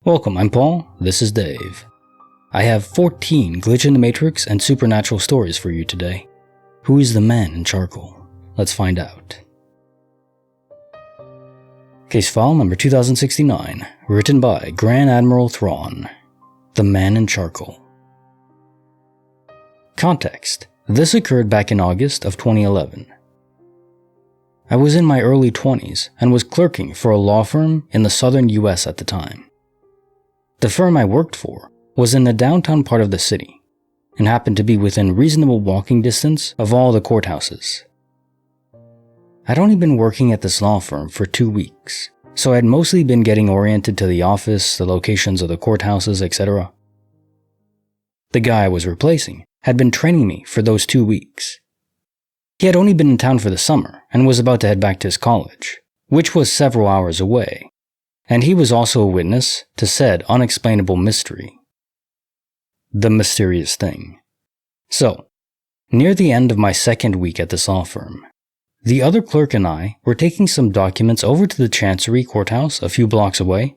Welcome, I'm Paul, this is Dave. I have 14 Glitch in the Matrix and supernatural stories for you today. Who is the man in charcoal? Let's find out. Case file number 2069, written by Grand Admiral Thrawn. The Man in Charcoal. Context: this occurred back in August of 2011. I was in my early 20s and was clerking for a law firm in the southern US at the time. The firm I worked for was in the downtown part of the city and happened to be within reasonable walking distance of all the courthouses. I'd only been working at this law firm for 2 weeks, so I'd mostly been getting oriented to the office, the locations of the courthouses, etc. The guy I was replacing had been training me for those 2 weeks. He had only been in town for the summer and was about to head back to his college, which was several hours away, and he was also a witness to said unexplainable mystery. The mysterious thing. So, near the end of my second week at this law firm, the other clerk and I were taking some documents over to the Chancery Courthouse a few blocks away.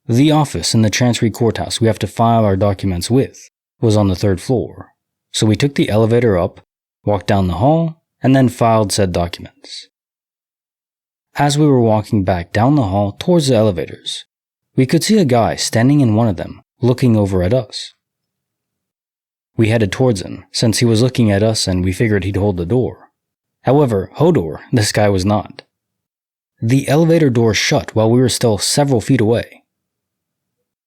The office in the Chancery Courthouse we have to file our documents with was on the 3rd floor, so we took the elevator up, walked down the hall, and then filed said documents. As we were walking back down the hall towards the elevators, we could see a guy standing in one of them, looking over at us. We headed towards him, since he was looking at us and we figured he'd hold the door. However, Hodor, this guy was not. The elevator door shut while we were still several feet away.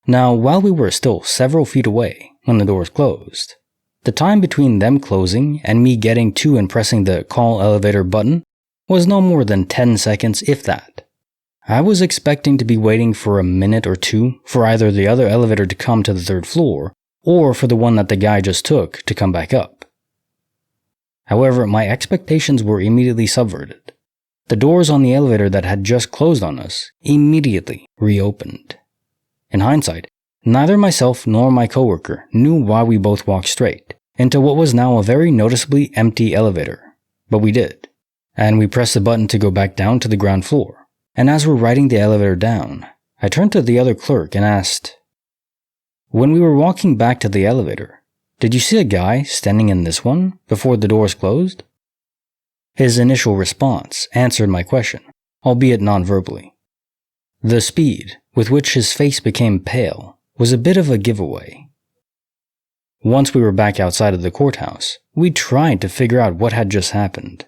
Now, while we were still several feet away when the doors closed, the time between them closing and me getting to and pressing the call elevator button was no more than 10 seconds, if that. I was expecting to be waiting for a minute or two for either the other elevator to come to the 3rd floor, or for the one that the guy just took to come back up. However, my expectations were immediately subverted. The doors on the elevator that had just closed on us immediately reopened. In hindsight, neither myself nor my coworker knew why we both walked straight into what was now a very noticeably empty elevator, but we did. And we pressed the button to go back down to the ground floor. And as we're riding the elevator down, I turned to the other clerk and asked, "When we were walking back to the elevator, did you see a guy standing in this one before the doors closed?" His initial response answered my question, albeit non-verbally. The speed with which his face became pale was a bit of a giveaway. Once we were back outside of the courthouse, we tried to figure out what had just happened.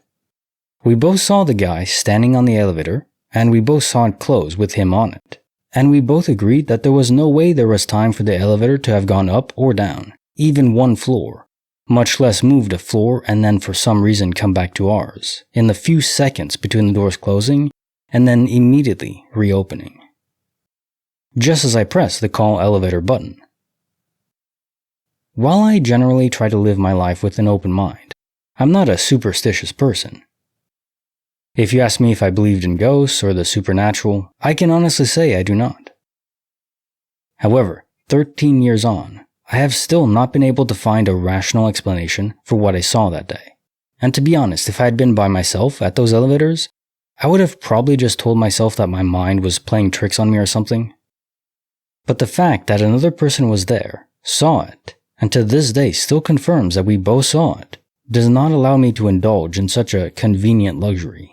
We both saw the guy standing on the elevator, and we both saw it close with him on it. And we both agreed that there was no way there was time for the elevator to have gone up or down, even one floor, much less moved a floor and then for some reason come back to ours, in the few seconds between the doors closing and then immediately reopening. Just as I pressed the call elevator button. While I generally try to live my life with an open mind, I'm not a superstitious person. If you ask me if I believed in ghosts or the supernatural, I can honestly say I do not. However, 13 years on, I have still not been able to find a rational explanation for what I saw that day. And to be honest, if I had been by myself at those elevators, I would have probably just told myself that my mind was playing tricks on me or something. But the fact that another person was there, saw it, and to this day still confirms that we both saw it, does not allow me to indulge in such a convenient luxury.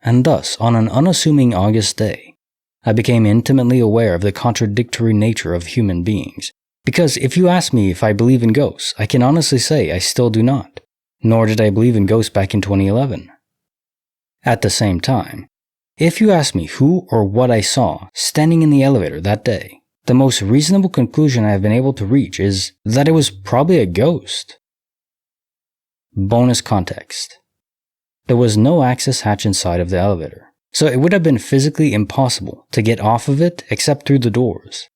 And thus, on an unassuming August day, I became intimately aware of the contradictory nature of human beings, because if you ask me if I believe in ghosts, I can honestly say I still do not, nor did I believe in ghosts back in 2011. At the same time, if you ask me who or what I saw standing in the elevator that day, the most reasonable conclusion I have been able to reach is that it was probably a ghost. Bonus context. There was no access hatch inside of the elevator, so it would have been physically impossible to get off of it except through the doors.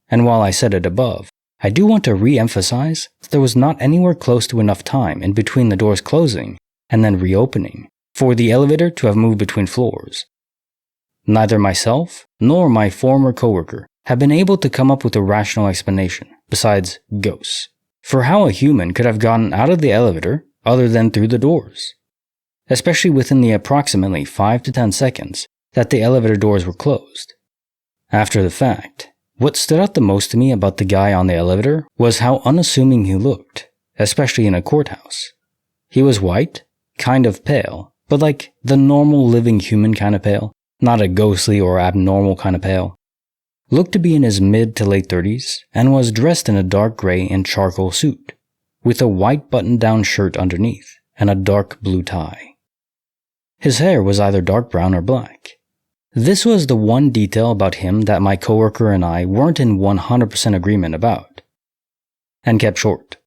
And while I said it above, I do want to re-emphasize that there was not anywhere close to enough time in between the doors closing and then reopening for the elevator to have moved between floors. Neither myself nor my former coworker have been able to come up with a rational explanation, besides ghosts, for how a human could have gotten out of the elevator other than through the doors. Especially within the approximately 5 to 10 seconds that the elevator doors were closed. After the fact, what stood out the most to me about the guy on the elevator was how unassuming he looked, especially in a courthouse. He was white, kind of pale, but like the normal living human kind of pale, not a ghostly or abnormal kind of pale. Looked to be in his mid to late 30s and was dressed in a dark gray and charcoal suit, with a white button-down shirt underneath and a dark blue tie. His hair was either dark brown or black. This was the one detail about him that my coworker and I weren't in 100% agreement about, and kept short.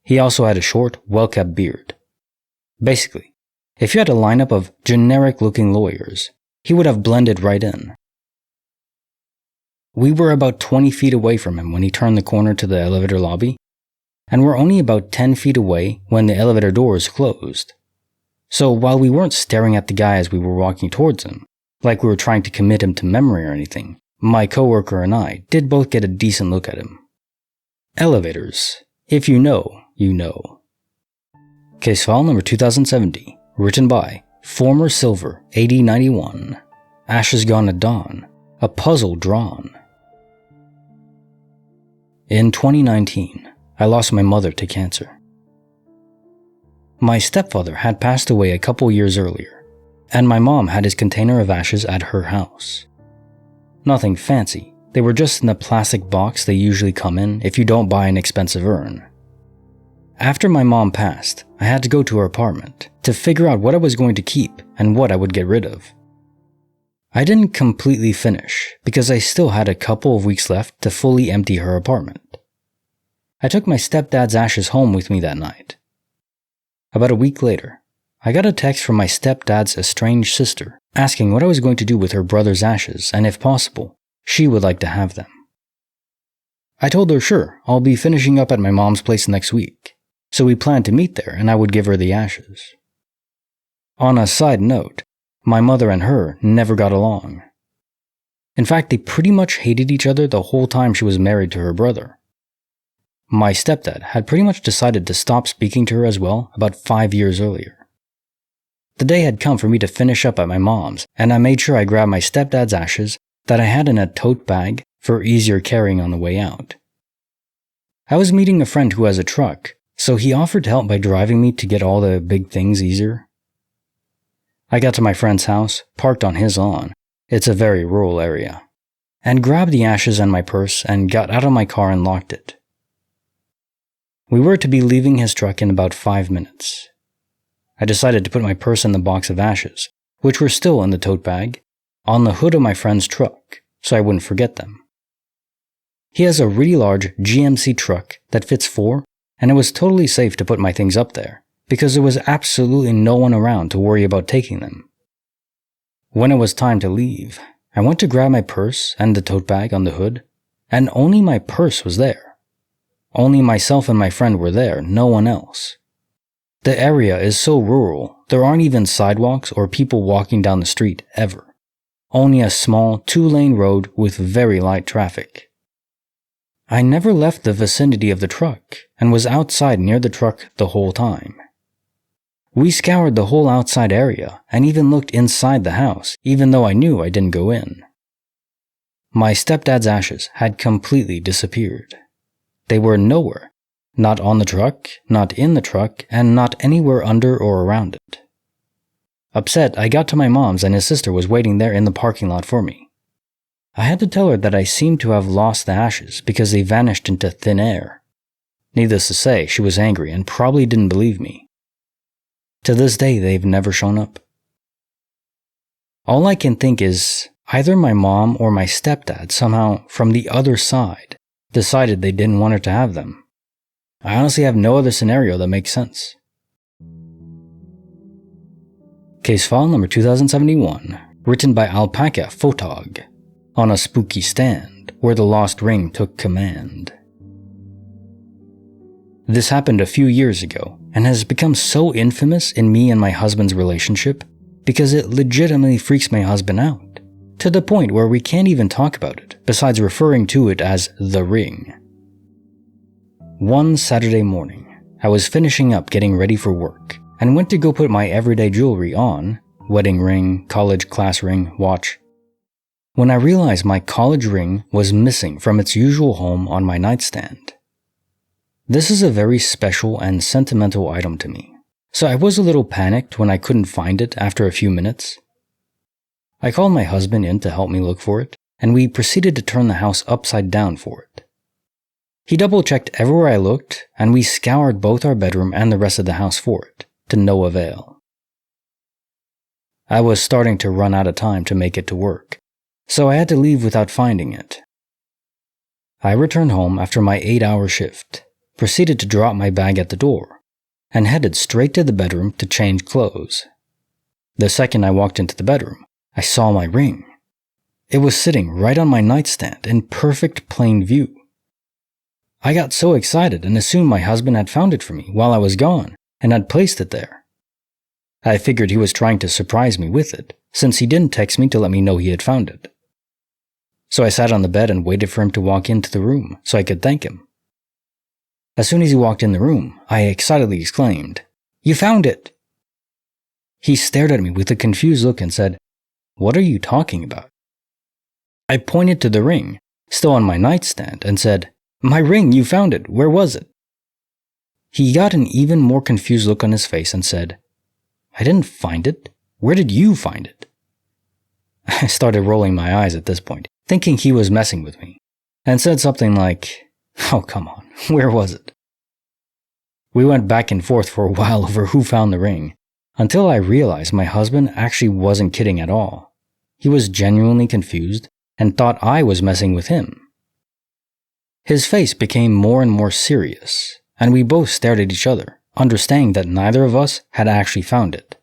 He also had a short, well-kept beard. Basically, if you had a lineup of generic-looking lawyers, he would have blended right in. We were about 20 feet away from him when he turned the corner to the elevator lobby, and were only about 10 feet away when the elevator doors closed. So while we weren't staring at the guy as we were walking towards him, like we were trying to commit him to memory or anything, my coworker and I did both get a decent look at him. Elevators. If you know, you know. Case file number 2070, written by Former Silver 8091. Ashes gone at dawn. A puzzle drawn. In 2019, I lost my mother to cancer. My stepfather had passed away a couple years earlier, and my mom had his container of ashes at her house. Nothing fancy, they were just in the plastic box they usually come in if you don't buy an expensive urn. After my mom passed, I had to go to her apartment to figure out what I was going to keep and what I would get rid of. I didn't completely finish because I still had a couple of weeks left to fully empty her apartment. I took my stepdad's ashes home with me that night. About a week later, I got a text from my stepdad's estranged sister asking what I was going to do with her brother's ashes and if possible, she would like to have them. I told her sure, I'll be finishing up at my mom's place next week, so we planned to meet there and I would give her the ashes. On a side note, my mother and her never got along. In fact, they pretty much hated each other the whole time she was married to her brother. My stepdad had pretty much decided to stop speaking to her as well about 5 years earlier. The day had come for me to finish up at my mom's, and I made sure I grabbed my stepdad's ashes that I had in a tote bag for easier carrying on the way out. I was meeting a friend who has a truck, so he offered to help by driving me to get all the big things easier. I got to my friend's house, parked on his lawn, it's a very rural area, and grabbed the ashes and my purse and got out of my car and locked it. We were to be leaving his truck in about 5 minutes. I decided to put my purse and the box of ashes, which were still in the tote bag, on the hood of my friend's truck, so I wouldn't forget them. He has a really large GMC truck that fits 4, and it was totally safe to put my things up there, because there was absolutely no one around to worry about taking them. When it was time to leave, I went to grab my purse and the tote bag on the hood, and only my purse was there. Only myself and my friend were there, no one else. The area is so rural, there aren't even sidewalks or people walking down the street ever. Only a small 2-lane road with very light traffic. I never left the vicinity of the truck and was outside near the truck the whole time. We scoured the whole outside area and even looked inside the house, even though I knew I didn't go in. My stepdad's ashes had completely disappeared. They were nowhere, not on the truck, not in the truck, and not anywhere under or around it. Upset, I got to my mom's and his sister was waiting there in the parking lot for me. I had to tell her that I seemed to have lost the ashes because they vanished into thin air. Needless to say, she was angry and probably didn't believe me. To this day, they've never shown up. All I can think is either my mom or my stepdad somehow, from the other side, decided they didn't want her to have them. I honestly have no other scenario that makes sense. Case file number 2071, written by Alpaca Photog, on a spooky stand where the lost ring took command. This happened a few years ago and has become so infamous in me and my husband's relationship because it legitimately freaks my husband out, to the point where we can't even talk about it besides referring to it as the ring. One Saturday morning, I was finishing up getting ready for work and went to go put my everyday jewelry on, wedding ring, college class ring, watch, when I realized my college ring was missing from its usual home on my nightstand. This is a very special and sentimental item to me, so I was a little panicked when I couldn't find it after a few minutes. I called my husband in to help me look for it, and we proceeded to turn the house upside down for it. He double-checked everywhere I looked, and we scoured both our bedroom and the rest of the house for it, to no avail. I was starting to run out of time to make it to work, so I had to leave without finding it. I returned home after my 8-hour shift, proceeded to drop my bag at the door, and headed straight to the bedroom to change clothes. The second I walked into the bedroom, I saw my ring. It was sitting right on my nightstand in perfect plain view. I got so excited and assumed my husband had found it for me while I was gone and had placed it there. I figured he was trying to surprise me with it, since he didn't text me to let me know he had found it. So I sat on the bed and waited for him to walk into the room so I could thank him. As soon as he walked in the room, I excitedly exclaimed, "You found it!" He stared at me with a confused look and said, "What are you talking about?" I pointed to the ring, still on my nightstand, and said, "My ring, you found it. Where was it?" He got an even more confused look on his face and said, "I didn't find it. Where did you find it?" I started rolling my eyes at this point, thinking he was messing with me, and said something like, "Oh, come on, where was it?" We went back and forth for a while over who found the ring, until I realized my husband actually wasn't kidding at all. He was genuinely confused and thought I was messing with him. His face became more and more serious, and we both stared at each other, understanding that neither of us had actually found it.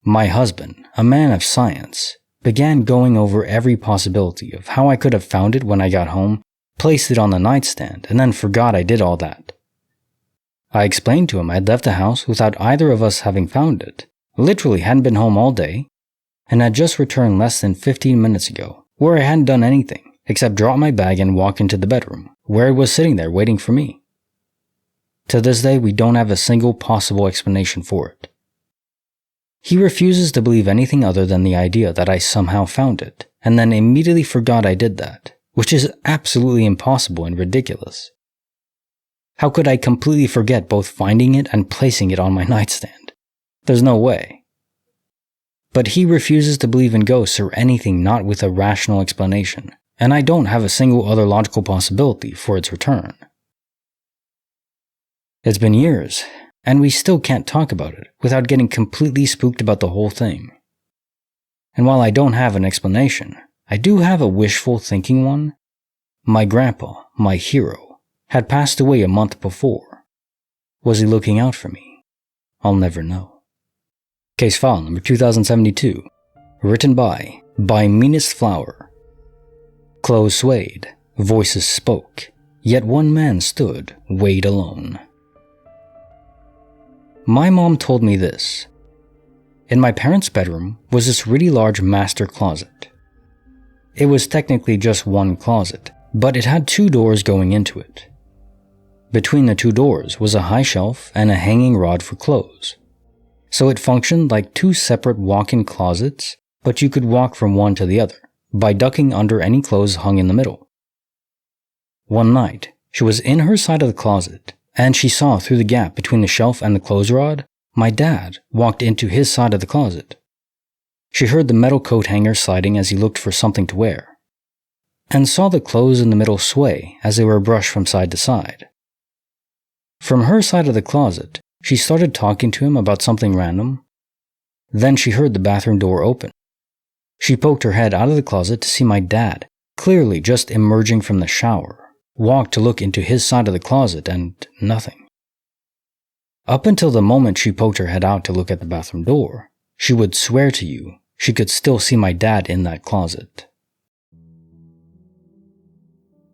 My husband, a man of science, began going over every possibility of how I could have found it when I got home, placed it on the nightstand, and then forgot I did all that. I explained to him I'd left the house without either of us having found it, literally hadn't been home all day, and had just returned less than 15 minutes ago, where I hadn't done anything except drop my bag and walk into the bedroom, where it was sitting there waiting for me. To this day, we don't have a single possible explanation for it. He refuses to believe anything other than the idea that I somehow found it, and then immediately forgot I did that, which is absolutely impossible and ridiculous. How could I completely forget both finding it and placing it on my nightstand? There's no way. But he refuses to believe in ghosts or anything not with a rational explanation, and I don't have a single other logical possibility for its return. It's been years, and we still can't talk about it without getting completely spooked about the whole thing. And while I don't have an explanation, I do have a wishful thinking one. My grandpa, my hero, had passed away a month before. Was he looking out for me? I'll never know. Case file number 2072, written by Meanest Flower. Clothes swayed, voices spoke, yet one man stood, weighed alone. My mom told me this. In my parents' bedroom was this really large master closet. It was technically just one closet, but it had 2 doors going into it. Between the 2 doors was a high shelf and a hanging rod for clothes. So it functioned like 2 separate walk-in closets, but you could walk from one to the other by ducking under any clothes hung in the middle. One night, she was in her side of the closet, and she saw through the gap between the shelf and the clothes rod, my dad walked into his side of the closet. She heard the metal coat hanger sliding as he looked for something to wear, and saw the clothes in the middle sway as they were brushed from side to side. From her side of the closet, she started talking to him about something random. Then she heard the bathroom door open. She poked her head out of the closet to see my dad, clearly just emerging from the shower, walk to look into his side of the closet and nothing. Up until the moment she poked her head out to look at the bathroom door, she would swear to you she could still see my dad in that closet.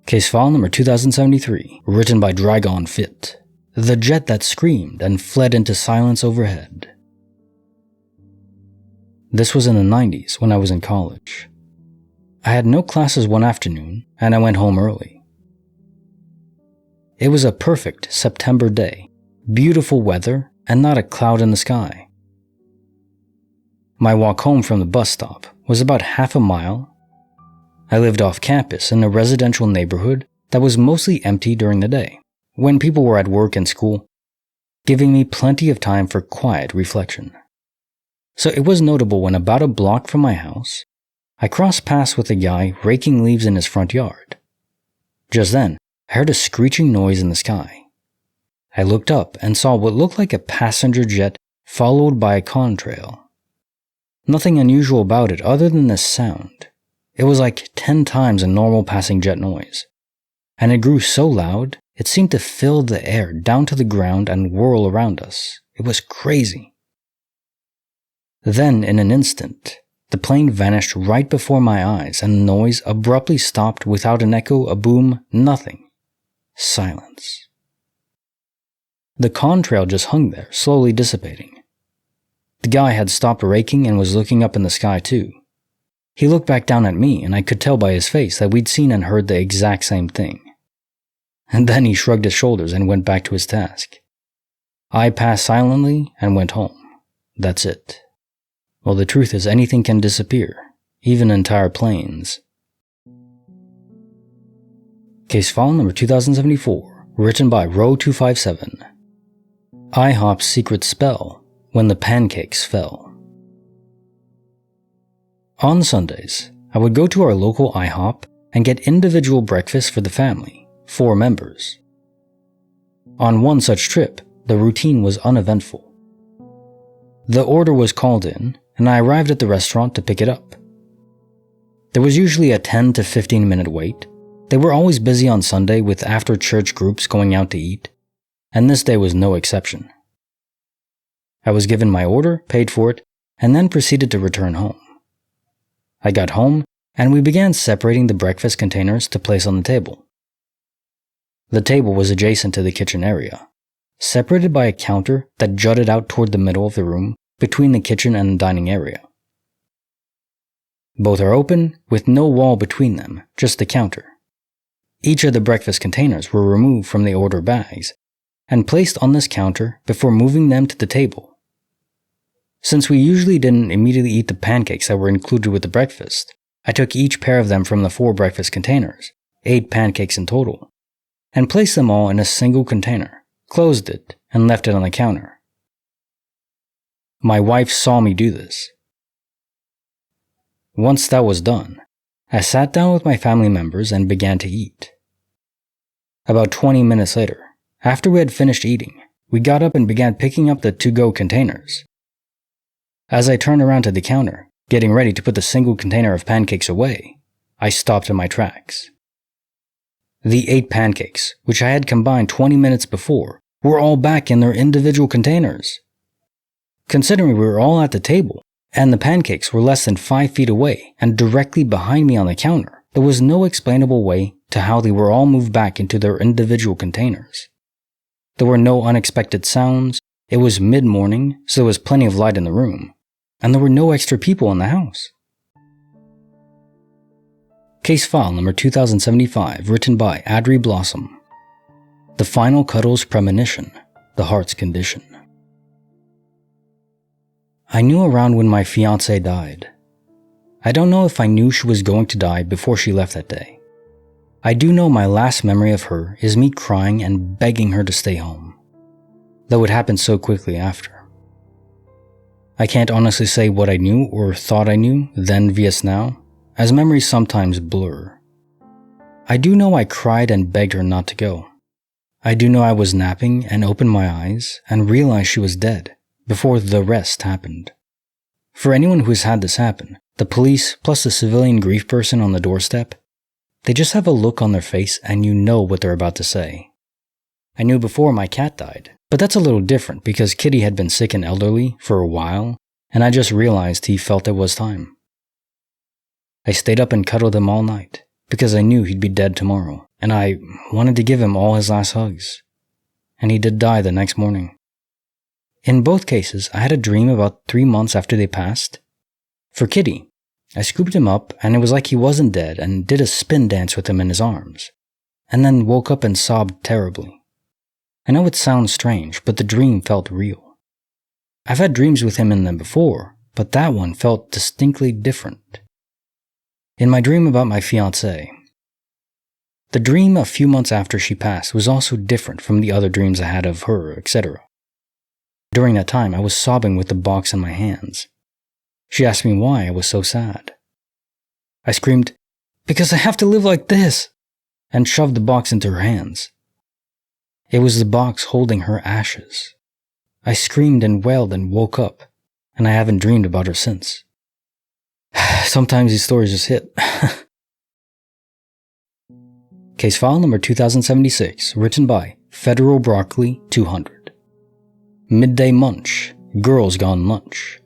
Case file number 2073, written by Dragon Fit. The jet that screamed and fled into silence overhead. This was in the 90s when I was in college. I had no classes one afternoon, and I went home early. It was a perfect September day, beautiful weather, and not a cloud in the sky. My walk home from the bus stop was about half a mile. I lived off campus in a residential neighborhood that was mostly empty during the day, when people were at work and school, giving me plenty of time for quiet reflection. So it was notable when about a block from my house, I crossed paths with a guy raking leaves in his front yard. Just then, I heard a screeching noise in the sky. I looked up and saw what looked like a passenger jet followed by a contrail. Nothing unusual about it other than the sound. It was like 10 times a normal passing jet noise, and it grew so loud it seemed to fill the air down to the ground and whirl around us. It was crazy. Then, in an instant, the plane vanished right before my eyes and the noise abruptly stopped without an echo, a boom, nothing. Silence. The contrail just hung there, slowly dissipating. The guy had stopped raking and was looking up in the sky too. He looked back down at me and I could tell by his face that we'd seen and heard the exact same thing. And then he shrugged his shoulders and went back to his task. I passed silently and went home. That's it. Well, the truth is anything can disappear, even entire planes. Case file number 2074, written by Row257. IHOP's secret spell when the pancakes fell. On Sundays, I would go to our local IHOP and get individual breakfast for the family, 4 members. On one such trip, the routine was uneventful. The order was called in, and I arrived at the restaurant to pick it up. There was usually a 10 to 15 minute wait. They were always busy on Sunday with after-church groups going out to eat, and this day was no exception. I was given my order, paid for it, and then proceeded to return home. I got home, and we began separating the breakfast containers to place on the table. The table was adjacent to the kitchen area, separated by a counter that jutted out toward the middle of the room between the kitchen and the dining area. Both are open, with no wall between them, just the counter. Each of the breakfast containers were removed from the order bags and placed on this counter before moving them to the table. Since we usually didn't immediately eat the pancakes that were included with the breakfast, I took each pair of them from the 4 breakfast containers, 8 pancakes in total, and placed them all in a single container, closed it, and left it on the counter. My wife saw me do this. Once that was done, I sat down with my family members and began to eat. About 20 minutes later, after we had finished eating, we got up and began picking up the to-go containers. As I turned around to the counter, getting ready to put the single container of pancakes away, I stopped in my tracks. The 8 pancakes, which I had combined 20 minutes before, were all back in their individual containers. Considering we were all at the table, and the pancakes were less than 5 feet away and directly behind me on the counter, there was no explainable way to how they were all moved back into their individual containers. There were no unexpected sounds, it was mid-morning, so there was plenty of light in the room, and there were no extra people in the house. Case file number 2075, written by Adri Blossom. The Final Cuddle's Premonition, the Heart's Condition. I knew around when my fiancée died. I don't know if I knew she was going to die before she left that day. I do know my last memory of her is me crying and begging her to stay home, though it happened so quickly after. I can't honestly say what I knew or thought I knew then vs now, as memories sometimes blur. I do know I cried and begged her not to go. I do know I was napping and opened my eyes and realized she was dead before the rest happened. For anyone who has had this happen, the police plus the civilian grief person on the doorstep, they just have a look on their face and you know what they're about to say. I knew before my cat died, but that's a little different because Kitty had been sick and elderly for a while, and I just realized he felt it was time. I stayed up and cuddled him all night because I knew he'd be dead tomorrow, and I wanted to give him all his last hugs. And he did die the next morning. In both cases, I had a dream about 3 months after they passed. For Kitty, I scooped him up and it was like he wasn't dead and did a spin dance with him in his arms, and then woke up and sobbed terribly. I know it sounds strange, but the dream felt real. I've had dreams with him in them before, but that one felt distinctly different. In my dream about my fiancée, the dream a few months after she passed was also different from the other dreams I had of her, etc. During that time, I was sobbing with the box in my hands. She asked me why I was so sad. I screamed, "Because I have to live like this," and shoved the box into her hands. It was the box holding her ashes. I screamed and wailed and woke up, and I haven't dreamed about her since. Sometimes these stories just hit. Case file number 2076, written by Federal Broccoli 200. Midday Munch, Girls Gone Lunch.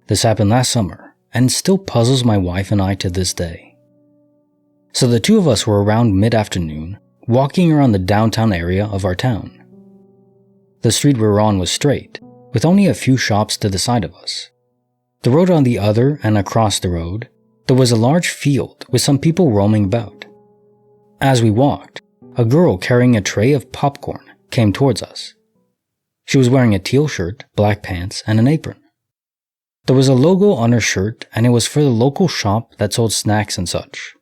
This happened last summer, and still puzzles my wife and I to this day. So the two of us were around mid-afternoon, walking around the downtown area of our town. The street we were on was straight, with only a few shops to the side of us. The road on the other and across the road, there was a large field with some people roaming about. As we walked, a girl carrying a tray of popcorn came towards us. She was wearing a teal shirt, black pants, and an apron. There was a logo on her shirt, and it was for the local shop that sold snacks and such.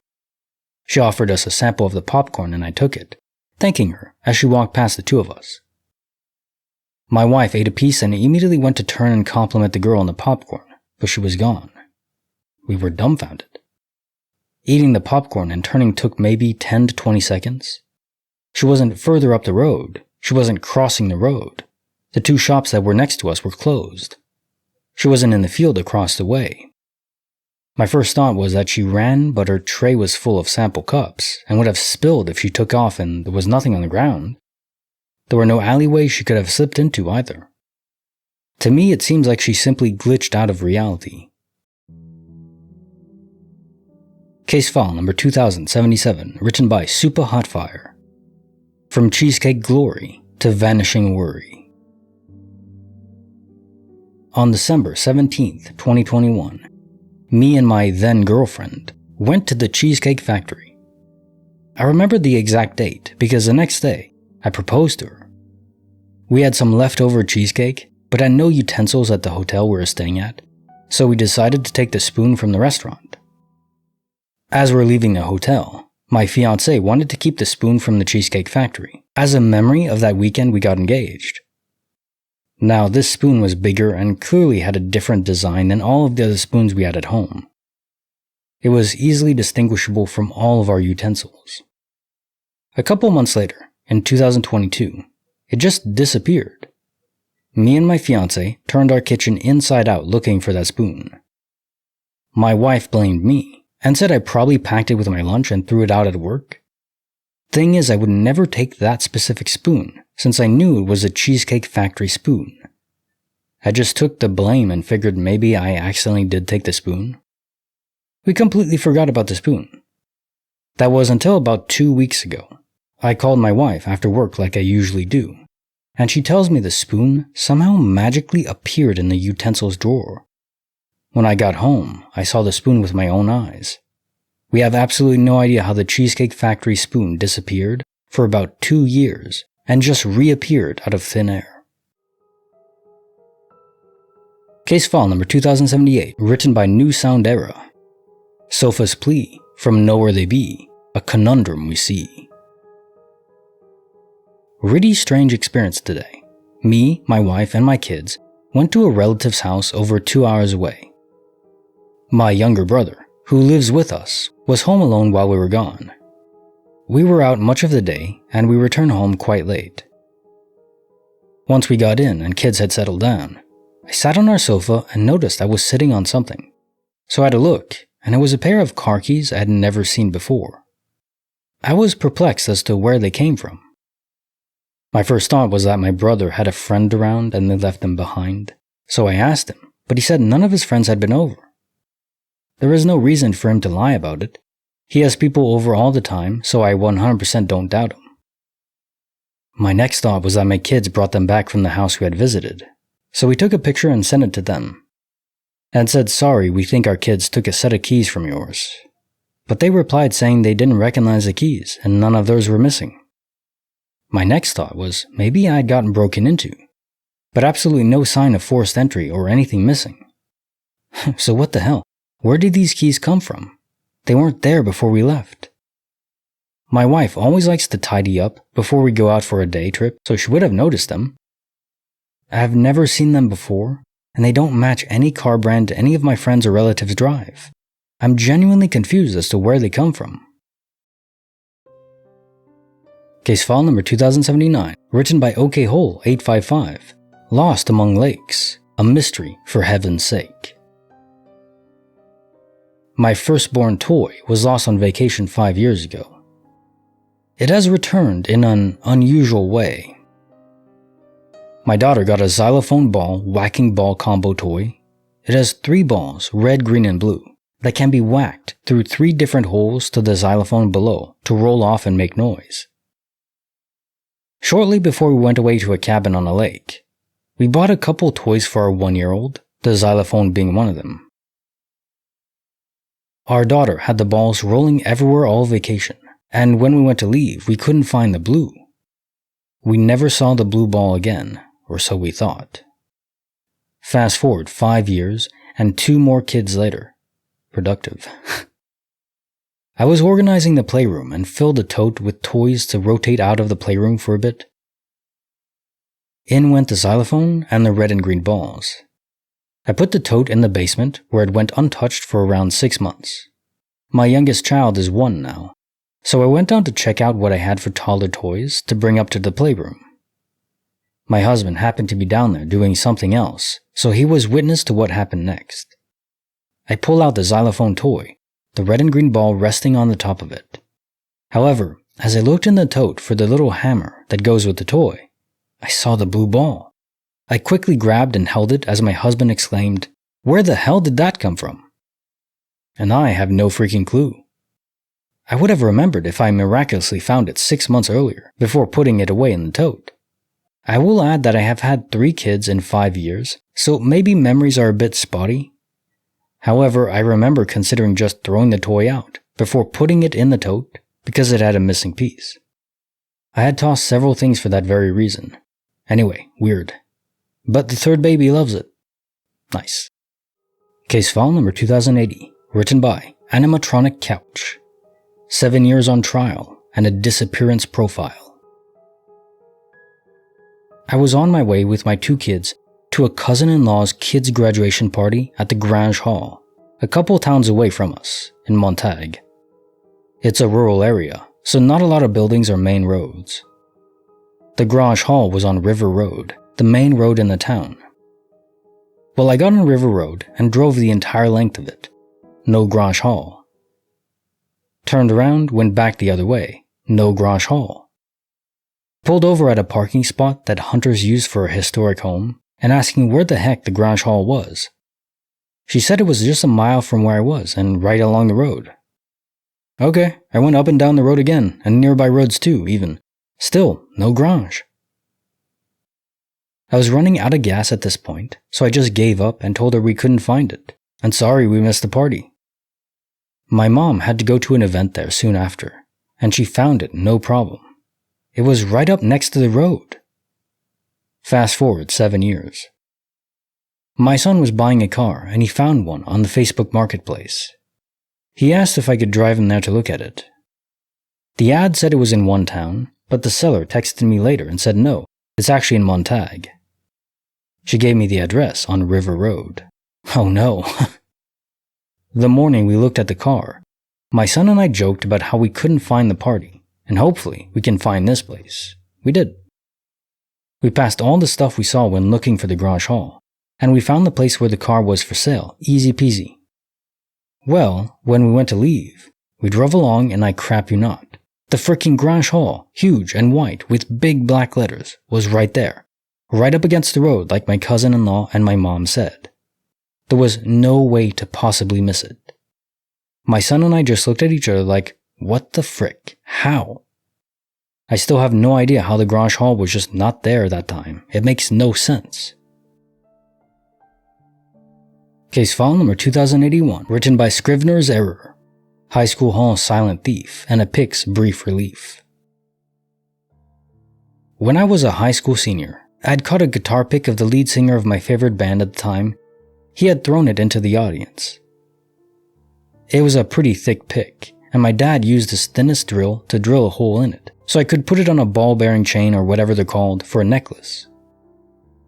She offered us a sample of the popcorn and I took it, thanking her as she walked past the two of us. My wife ate a piece and immediately went to turn and compliment the girl on the popcorn, but she was gone. We were dumbfounded. Eating the popcorn and turning took maybe 10 to 20 seconds. She wasn't further up the road. She wasn't crossing the road. The two shops that were next to us were closed. She wasn't in the field across the way. My first thought was that she ran, but her tray was full of sample cups and would have spilled if she took off and there was nothing on the ground. There were no alleyways she could have slipped into either. To me, it seems like she simply glitched out of reality. Case file number 2077, written by Super Hotfire. From Cheesecake Glory to Vanishing Worry. On December 17th, 2021, me and my then-girlfriend went to the Cheesecake Factory. I remember the exact date because the next day, I proposed to her. We had some leftover cheesecake, but had no utensils at the hotel we were staying at, so we decided to take the spoon from the restaurant. As we're leaving the hotel, my fiancé wanted to keep the spoon from the Cheesecake Factory as a memory of that weekend we got engaged. Now, this spoon was bigger and clearly had a different design than all of the other spoons we had at home. It was easily distinguishable from all of our utensils. A couple months later, in 2022, it just disappeared. Me and my fiancé turned our kitchen inside out looking for that spoon. My wife blamed me and said I probably packed it with my lunch and threw it out at work. Thing is, I would never take that specific spoon, since I knew it was a Cheesecake Factory spoon. I just took the blame and figured maybe I accidentally did take the spoon. We completely forgot about the spoon. That was until about 2 weeks ago. I called my wife after work like I usually do, and she tells me the spoon somehow magically appeared in the utensils drawer. When I got home, I saw the spoon with my own eyes. We have absolutely no idea how the Cheesecake Factory spoon disappeared for about 2 years and just reappeared out of thin air. Case file number 2078, written by New Sound Era. Sofa's Plea, from Know Where They Be, a conundrum we see. Really strange experience today. Me, my wife, and my kids went to a relative's house over 2 hours away. My younger brother, who lives with us, was home alone while we were gone. We were out much of the day, and we returned home quite late. Once we got in and kids had settled down, I sat on our sofa and noticed I was sitting on something. So I had a look, and it was a pair of car keys I had never seen before. I was perplexed as to where they came from. My first thought was that my brother had a friend around and they left them behind, so I asked him, but he said none of his friends had been over. There is no reason for him to lie about it. He has people over all the time, so I 100% don't doubt him. My next thought was that my kids brought them back from the house we had visited, so we took a picture and sent it to them, and said, "Sorry, we think our kids took a set of keys from yours." But they replied saying they didn't recognize the keys and none of theirs were missing. My next thought was maybe I had gotten broken into. but absolutely no sign of forced entry or anything missing. So what the hell? Where did these keys come from? They weren't there before we left. My wife always likes to tidy up before we go out for a day trip, so she would have noticed them. I have never seen them before, and they don't match any car brand any of my friends or relatives drive. I'm genuinely confused as to where they come from. Case file number 2079, written by OK Hole 855. Lost Among Lakes, a mystery for heaven's sake. My firstborn toy was lost on vacation 5 years ago. It has returned in an unusual way. My daughter got a xylophone ball whacking ball combo toy. It has 3 balls, red, green, and blue, that can be whacked through 3 different holes to the xylophone below to roll off and make noise. Shortly before we went away to a cabin on a lake, we bought a couple toys for our 1-year-old, the xylophone being one of them. Our daughter had the balls rolling everywhere all vacation, and when we went to leave, we couldn't find the blue. We never saw the blue ball again, or so we thought. Fast forward 5 years, and 2 more kids later. Productive. I was organizing the playroom and filled a tote with toys to rotate out of the playroom for a bit. In went the xylophone and the red and green balls. I put the tote in the basement where it went untouched for around 6 months. My youngest child is 1 now, so I went down to check out what I had for toddler toys to bring up to the playroom. My husband happened to be down there doing something else, so he was witness to what happened next. I pull out the xylophone toy, the red and green ball resting on the top of it. However, as I looked in the tote for the little hammer that goes with the toy, I saw the blue ball. I quickly grabbed and held it as my husband exclaimed, "Where the hell did that come from?" And I have no freaking clue. I would have remembered if I miraculously found it 6 months earlier before putting it away in the tote. I will add that I have had 3 kids in 5 years, so maybe memories are a bit spotty. However, I remember considering just throwing the toy out before putting it in the tote because it had a missing piece. I had tossed several things for that very reason. Anyway, weird. But the third baby loves it. Nice. Case file number 2080, written by Animatronic Couch. 7 years on trial and a disappearance profile. I was on my way with my 2 kids to a cousin-in-law's kids' graduation party at the Grange Hall, a couple towns away from us, in Montague. It's a rural area, so not a lot of buildings or main roads. The Grange Hall was on River Road, the main road in the town. Well, I got on River Road and drove the entire length of it. No Grange Hall. Turned around, went back the other way. No Grange Hall. Pulled over at a parking spot that hunters use for a historic home and asking where the heck the Grange Hall was. She said it was just a mile from where I was and right along the road. Okay, I went up and down the road again, and nearby roads too, even. Still, no Grange. I was running out of gas at this point, so I just gave up and told her we couldn't find it, and sorry we missed the party. My mom had to go to an event there soon after, and she found it no problem. It was right up next to the road. Fast forward 7 years. My son was buying a car and he found one on the Facebook Marketplace. He asked if I could drive him there to look at it. The ad said it was in one town, but the seller texted me later and said no, it's actually in Montague. She gave me the address on River Road. Oh no. The morning we looked at the car, my son and I joked about how we couldn't find the party, and hopefully we can find this place. We did. We passed all the stuff we saw when looking for the Grange Hall, and we found the place where the car was for sale, easy peasy. Well, when we went to leave, we drove along and I crap you not, the frickin' Grange Hall, huge and white with big black letters, was right there, right up against the road like my cousin-in-law and my mom said. There was no way to possibly miss it. My son and I just looked at each other like, what the frick? How? I still have no idea how the Grange Hall was just not there that time. It makes no sense. Case file number 2081, written by Scrivener's Error. High School Hall Silent Thief and a Pic's Brief Relief. When I was a high school senior, I'd caught a guitar pick of the lead singer of my favorite band at the time. He had thrown it into the audience. It was a pretty thick pick, and my dad used his thinnest drill to drill a hole in it, so I could put it on a ball-bearing chain or whatever they're called for a necklace.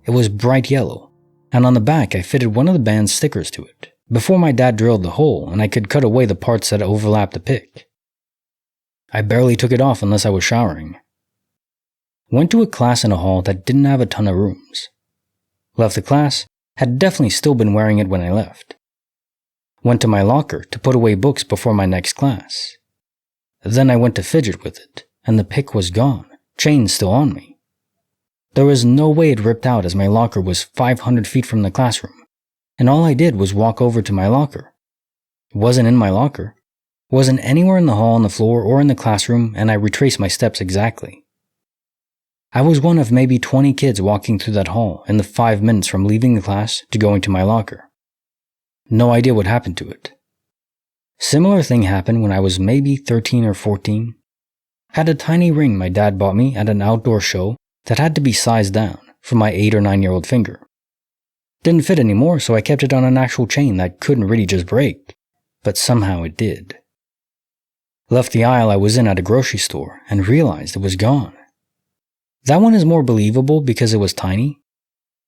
It was bright yellow, and on the back I fitted one of the band's stickers to it, before my dad drilled the hole and I could cut away the parts that overlapped the pick. I barely took it off unless I was showering. Went to a class in a hall that didn't have a ton of rooms. Left the class, had definitely still been wearing it when I left. Went to my locker to put away books before my next class. Then I went to fidget with it, and the pick was gone, chain still on me. There was no way it ripped out as my locker was 500 feet from the classroom, and all I did was walk over to my locker. It wasn't in my locker, wasn't anywhere in the hall on the floor or in the classroom, and I retraced my steps exactly. I was one of maybe 20 kids walking through that hall in the 5 minutes from leaving the class to going to my locker. No idea what happened to it. Similar thing happened when I was maybe 13 or 14. Had a tiny ring my dad bought me at an outdoor show that had to be sized down for my 8 or 9-year-old finger. Didn't fit anymore, so I kept it on an actual chain that couldn't really just break, but somehow it did. Left the aisle I was in at a grocery store and realized it was gone. That one is more believable because it was tiny,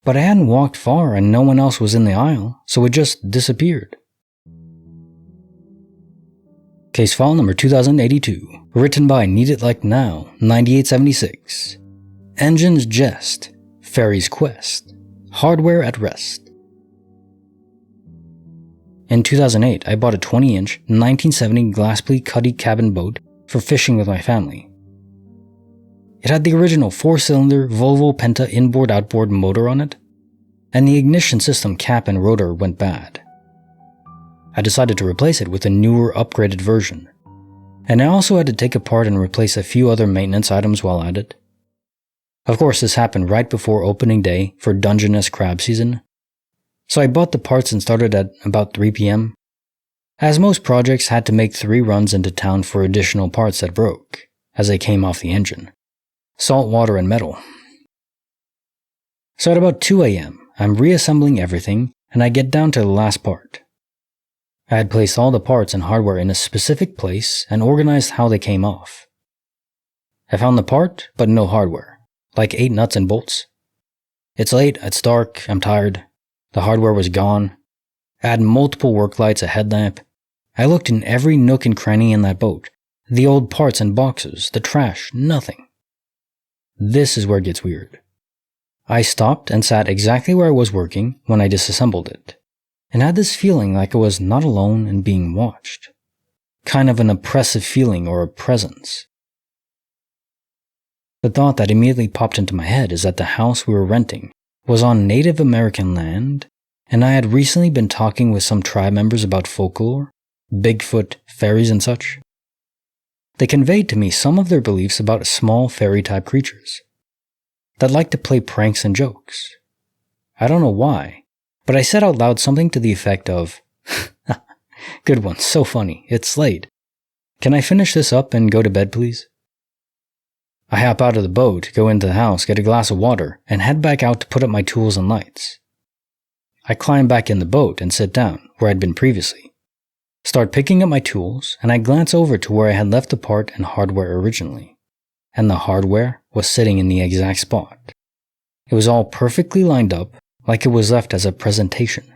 but I hadn't walked far and no one else was in the aisle, so it just disappeared. Case file number 2082, written by Need It Like Now, 9876. Engines Jest, Fairy's Quest, Hardware at Rest. In 2008, I bought a 20-inch 1970 glass Plea cuddy cabin boat for fishing with my family. It had the original 4-cylinder Volvo Penta inboard-outboard motor on it, and the ignition system cap and rotor went bad. I decided to replace it with a newer, upgraded version, and I also had to take apart and replace a few other maintenance items while at it. Of course, this happened right before opening day for Dungeness crab season, so I bought the parts and started at about 3 p.m., as most projects had to make 3 runs into town for additional parts that broke, as they came off the engine. Salt water and metal. So at about 2 a.m., I'm reassembling everything, and I get down to the last part. I had placed all the parts and hardware in a specific place and organized how they came off. I found the part, but no hardware, like 8 nuts and bolts. It's late, it's dark, I'm tired. The hardware was gone. I had multiple work lights, a headlamp. I looked in every nook and cranny in that boat. The old parts and boxes, the trash, nothing. This is where it gets weird. I stopped and sat exactly where I was working when I disassembled it, and had this feeling like I was not alone and being watched. Kind of an oppressive feeling or a presence. The thought that immediately popped into my head is that the house we were renting was on Native American land, and I had recently been talking with some tribe members about folklore, Bigfoot, fairies and such. They conveyed to me some of their beliefs about small fairy-type creatures that like to play pranks and jokes. I don't know why, but I said out loud something to the effect of, "Good one, so funny, it's late. Can I finish this up and go to bed, please?" I hop out of the boat, go into the house, get a glass of water, and head back out to put up my tools and lights. I climb back in the boat and sit down, where I'd been previously. Start picking up my tools, and I glance over to where I had left the part and hardware originally. And the hardware was sitting in the exact spot. It was all perfectly lined up, like it was left as a presentation.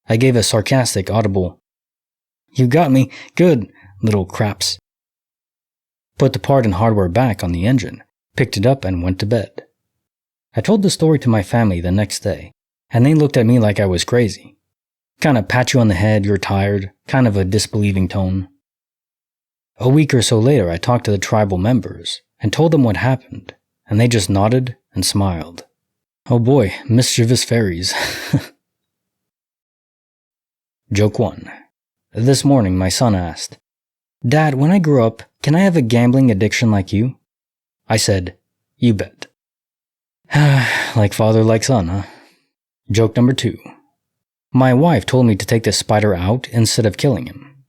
I gave a sarcastic, audible, "You got me, good, little craps." Put the part and hardware back on the engine, picked it up and went to bed. I told the story to my family the next day, and they looked at me like I was crazy. Kinda pat you on the head, you're tired, kind of a disbelieving tone. A week or so later, I talked to the tribal members and told them what happened, and they just nodded and smiled. Oh boy, mischievous fairies. Joke 1. This morning, my son asked, "Dad, when I grow up, can I have a gambling addiction like you?" I said, "You bet." Like father, like son, huh? Joke number 2. My wife told me to take the spider out instead of killing him.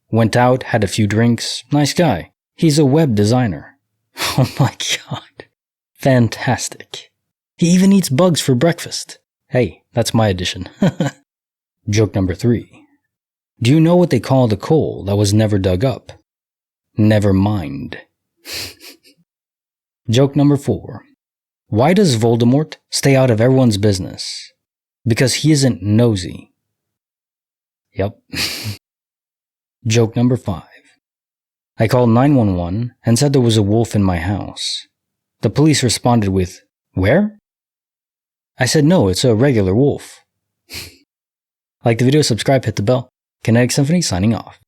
Went out, had a few drinks, nice guy. He's a web designer. Oh my god. Fantastic. He even eats bugs for breakfast. Hey, that's my addition. Joke number 3. Do you know what they call the coal that was never dug up? Never mind. Joke number 4. Why does Voldemort stay out of everyone's business? Because he isn't nosy. Yep. Joke number 5. I called 911 and said there was a wolf in my house. The police responded with, "Where?" I said, "No, it's a regular wolf." Like the video, subscribe, hit the bell. Kinetic Symphony signing off.